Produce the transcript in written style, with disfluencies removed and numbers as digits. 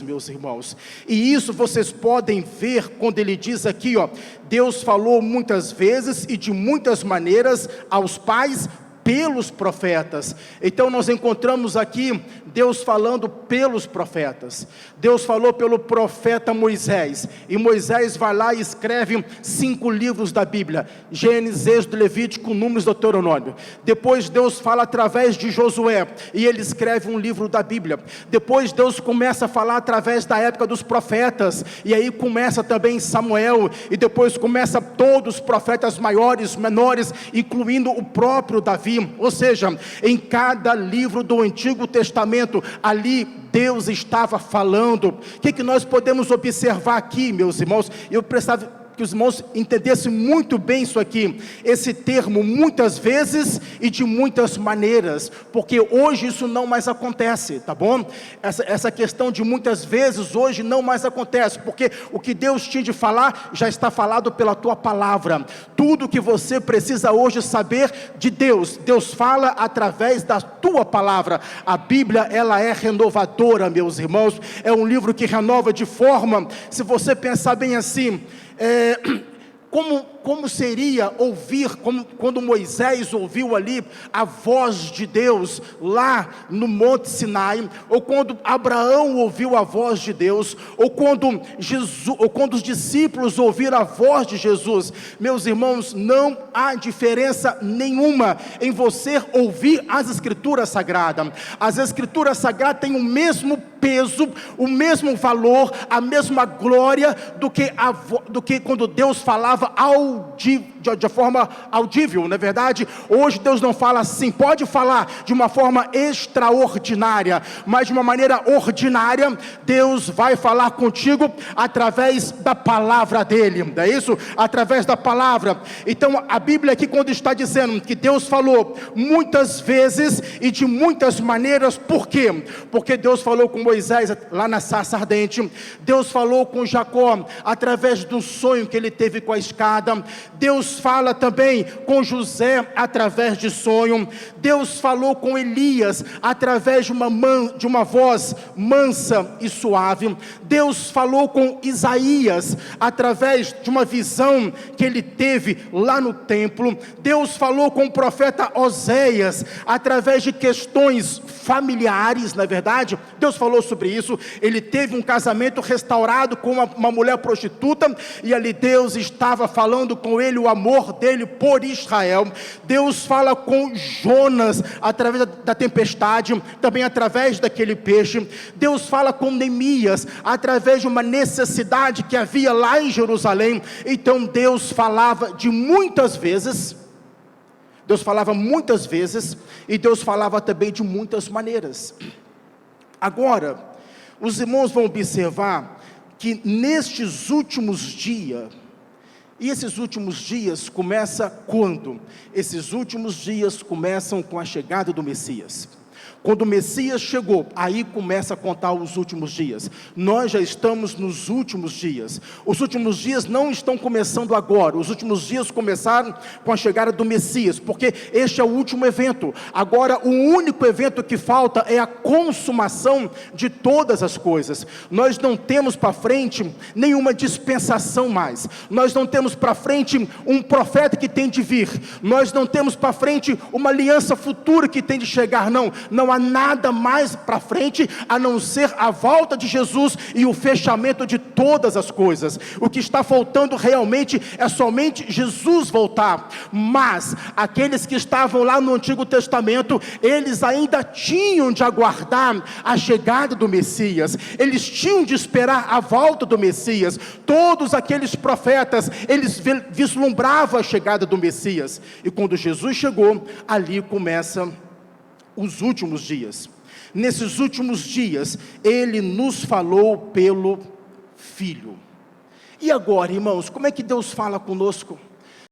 meus irmãos. E isso vocês podem ver quando ele diz aqui, ó, Deus falou muitas vezes e de muitas maneiras aos pais pelos profetas. Então nós encontramos aqui Deus falando pelos profetas. Deus falou pelo profeta Moisés, e Moisés vai lá e escreve 5 livros da Bíblia: Gênesis, Êxodo, Levítico, Números, Deuteronômio. Depois Deus fala através de Josué, e ele escreve um livro da Bíblia. Depois Deus começa a falar através da época dos profetas, e aí começa também Samuel, e depois começa todos os profetas maiores, menores, incluindo o próprio Davi. Ou seja, em cada livro do Antigo Testamento, ali Deus estava falando. O que nós podemos observar aqui, meus irmãos? Eu precisava que os irmãos entendessem muito bem isso aqui, esse termo muitas vezes e de muitas maneiras, porque hoje isso não mais acontece, tá bom? Essa questão de muitas vezes hoje não mais acontece, porque o que Deus tinha de falar já está falado pela tua palavra. Tudo que você precisa hoje saber de Deus, Deus fala através da tua palavra. A Bíblia, ela é renovadora, meus irmãos, é um livro que renova de forma, se você pensar bem assim, como seria ouvir, quando Moisés ouviu ali a voz de Deus lá no Monte Sinai, ou quando Abraão ouviu a voz de Deus, ou quando os discípulos ouviram a voz de Jesus. Meus irmãos, não há diferença nenhuma em você ouvir as Escrituras Sagradas. As Escrituras Sagradas têm o mesmo peso, o mesmo valor, a mesma glória do que quando Deus falava de forma audível, não é verdade? Hoje Deus não fala assim, pode falar de uma forma extraordinária, mas de uma maneira ordinária, Deus vai falar contigo através da palavra dele, não é isso? Através da palavra. Então a Bíblia aqui, quando está dizendo que Deus falou muitas vezes e de muitas maneiras, por quê? Porque Deus falou com Moisés lá na sarça ardente, Deus falou com Jacó através do sonho que ele teve com a escada, Deus fala também com José através de sonho, Deus falou com Elias através de uma voz mansa e suave, Deus falou com Isaías através de uma visão que ele teve lá no templo, Deus falou com o profeta Oséias através de questões familiares, na verdade, Deus falou sobre isso. Ele teve um casamento restaurado com uma mulher prostituta, e ali Deus estava falando com ele o amor dele por Israel. Deus fala com Jonas através da tempestade, também através daquele peixe. Deus fala com Neemias através de uma necessidade que havia lá em Jerusalém. Então Deus falava de muitas vezes, Deus falava muitas vezes, e Deus falava também de muitas maneiras. Agora, os irmãos vão observar que nestes últimos dias, e esses últimos dias começam quando? Esses últimos dias começam com a chegada do Messias. Quando o Messias chegou, aí começa a contar os últimos dias. Nós já estamos nos últimos dias. Os últimos dias não estão começando agora. Os últimos dias começaram com a chegada do Messias, porque este é o último evento. Agora o único evento que falta é a consumação de todas as coisas. Nós não temos para frente nenhuma dispensação mais. Nós não temos para frente um profeta que tem de vir. Nós não temos para frente uma aliança futura que tem de chegar. Não há nada mais para frente a não ser a volta de Jesus e o fechamento de todas as coisas. O que está faltando realmente é somente Jesus voltar. Mas aqueles que estavam lá no Antigo Testamento, eles ainda tinham de aguardar a chegada do Messias. Eles tinham de esperar a volta do Messias. Todos aqueles profetas, eles vislumbravam a chegada do Messias. E quando Jesus chegou, ali começa os últimos dias. Nesses últimos dias, Ele nos falou pelo Filho. E agora, irmãos, como é que Deus fala conosco?